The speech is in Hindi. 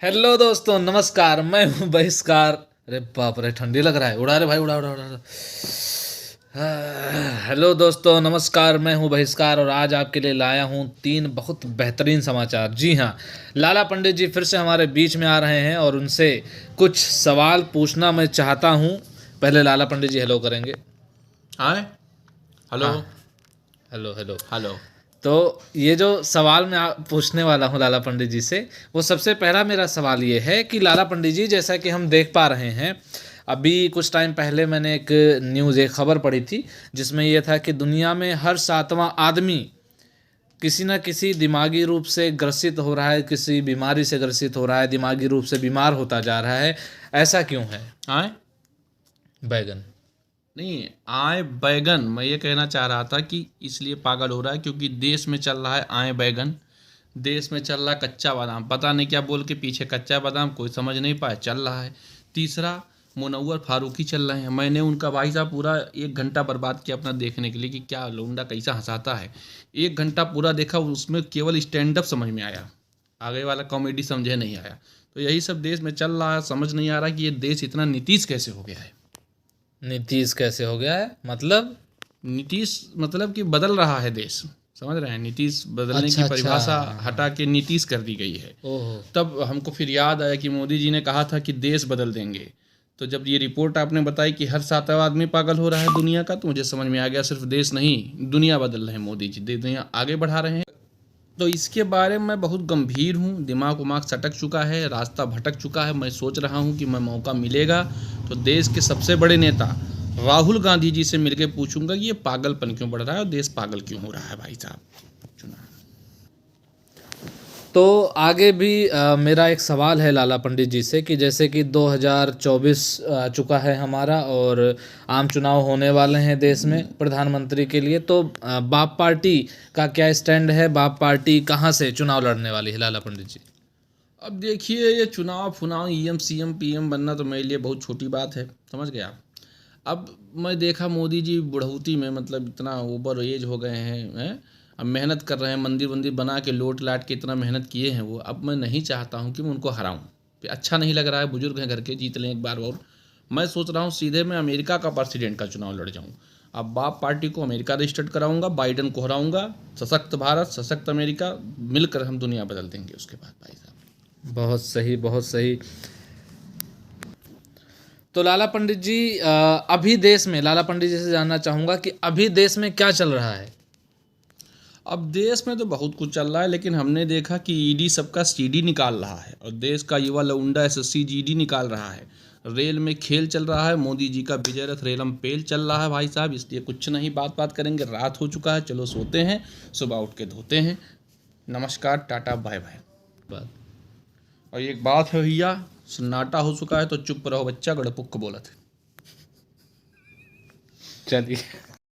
हेलो दोस्तों, नमस्कार। मैं हूँ बहिष्कार। अरे बाप रे, ठंडी लग रहा है। उड़ा रे भाई, उड़ा उड़ा उड़ा। हेलो दोस्तों, नमस्कार। मैं हूँ बहिष्कार और आज आपके लिए लाया हूँ 3 बहुत बेहतरीन समाचार। जी हाँ, लाला पंडित जी फिर से हमारे बीच में आ रहे हैं और उनसे कुछ सवाल पूछना मैं चाहता हूँ। पहले लाला पंडित जी हेलो करेंगे। हाय। हेलो। हाँ, हेलो हेलो। हेलो। तो ये जो सवाल मैं पूछने वाला हूँ लाला पंडित जी से, वो सबसे पहला मेरा सवाल ये है कि लाला पंडित जी, जैसा कि हम देख पा रहे हैं, अभी कुछ टाइम पहले मैंने एक खबर पढ़ी थी जिसमें यह था कि दुनिया में हर 7वां आदमी किसी न किसी दिमागी रूप से ग्रसित हो रहा है, किसी बीमारी से ग्रसित हो रहा है, दिमागी रूप से बीमार होता जा रहा है। ऐसा क्यों है? आए बैगन। नहीं, आए बैगन। मैं ये कहना चाह रहा था कि इसलिए पागल हो रहा है क्योंकि देश में चल रहा है आए बैगन। देश में चल रहा है कच्चा बादाम। पता नहीं क्या बोल के पीछे कच्चा बादाम कोई समझ नहीं पाया, चल रहा है। तीसरा, मुनव्वर फारूकी चल रहे हैं। मैंने उनका भाई साहब पूरा 1 घंटा बर्बाद किया अपना देखने के लिए कि क्या लौंडा कैसा हंसाता है। 1 घंटा पूरा देखा, उसमें केवल स्टैंड अप समझ में आया, आगे वाला कॉमेडी समझे नहीं आया। तो यही सब देश में चल रहा है। समझ नहीं आ रहा कि ये देश इतना नीतीश कैसे हो गया है। नीतीश कैसे हो गया है मतलब? नीतीश मतलब कि बदल रहा है देश। समझ रहे हैं? नीतीश बदलने की अच्छा अच्छा। परिभाषा हटा के नीतीश कर दी गई है। ओहो। तब हमको फिर याद आया कि मोदी जी ने कहा था कि देश बदल देंगे। तो जब ये रिपोर्ट आपने बताई कि हर 7वां आदमी पागल हो रहा है दुनिया का, तो मुझे समझ में आ गया सिर्फ देश नहीं, दुनिया बदल रहे हैं मोदी जी। दुनिया आगे बढ़ा रहे हैं। तो इसके बारे में मैं बहुत गंभीर हूँ। दिमाग उमाग सटक चुका है, रास्ता भटक चुका है। मैं सोच रहा हूँ कि मैं मौका मिलेगा तो देश के सबसे बड़े नेता राहुल गांधी जी से मिलकर पूछूंगा कि ये पागलपन क्यों बढ़ रहा है और देश पागल क्यों हो रहा है। भाई साहब, चुनाव। तो आगे भी मेरा एक सवाल है लाला पंडित जी से कि जैसे कि 2024 आ चुका है हमारा और आम चुनाव होने वाले हैं देश में प्रधानमंत्री के लिए, तो बाप पार्टी का क्या स्टैंड है? बाप पार्टी कहाँ से चुनाव लड़ने वाली है लाला पंडित जी? अब देखिए, ये चुनाव फुनाव ईएम सीएम पीएम बनना तो मेरे लिए बहुत छोटी बात है। समझ गए आप? अब मैं देखा मोदी जी बुढ़ौती में, मतलब इतना ओवर एज हो गए हैं। अब मेहनत कर रहे हैं, मंदिर वंदिर बना के लोट लाट के इतना मेहनत किए हैं वो। अब मैं नहीं चाहता हूँ कि मैं उनको हराऊं। अच्छा नहीं लग रहा है। बुजुर्ग हैं घर के, जीत लें एक बार और। मैं सोच रहा हूँ सीधे मैं अमेरिका का प्रेसिडेंट का चुनाव लड़ जाऊँ। अब बाप पार्टी को अमेरिका रजिस्टर्ड कराऊंगा, बाइडन को हराऊंगा। सशक्त भारत, सशक्त अमेरिका, मिलकर हम दुनिया बदल देंगे उसके बाद। भाई साहब, बहुत सही, बहुत सही। तो लाला पंडित जी, अभी देश में, लाला पंडित जी से जानना चाहूँगा कि अभी देश में क्या चल रहा है? अब देश में तो बहुत कुछ चल रहा है, लेकिन हमने देखा कि ईडी सबका सीडी निकाल रहा है और देश का युवा लौंडा एसएससी जीडी निकाल रहा है। रेल में खेल चल रहा है। मोदी जी का विजय रथ रेलम पेल चल रहा है भाई साहब। इसलिए कुछ नहीं, बात करेंगे। रात हो चुका है, चलो सोते हैं, सुबह उठ के धोते हैं। नमस्कार, टाटा, बाय बाय। बात। और एक बात है भैया, सन्नाटा हो चुका है तो चुप रहो बच्चा, गड़पुक बोलत है। चलिए।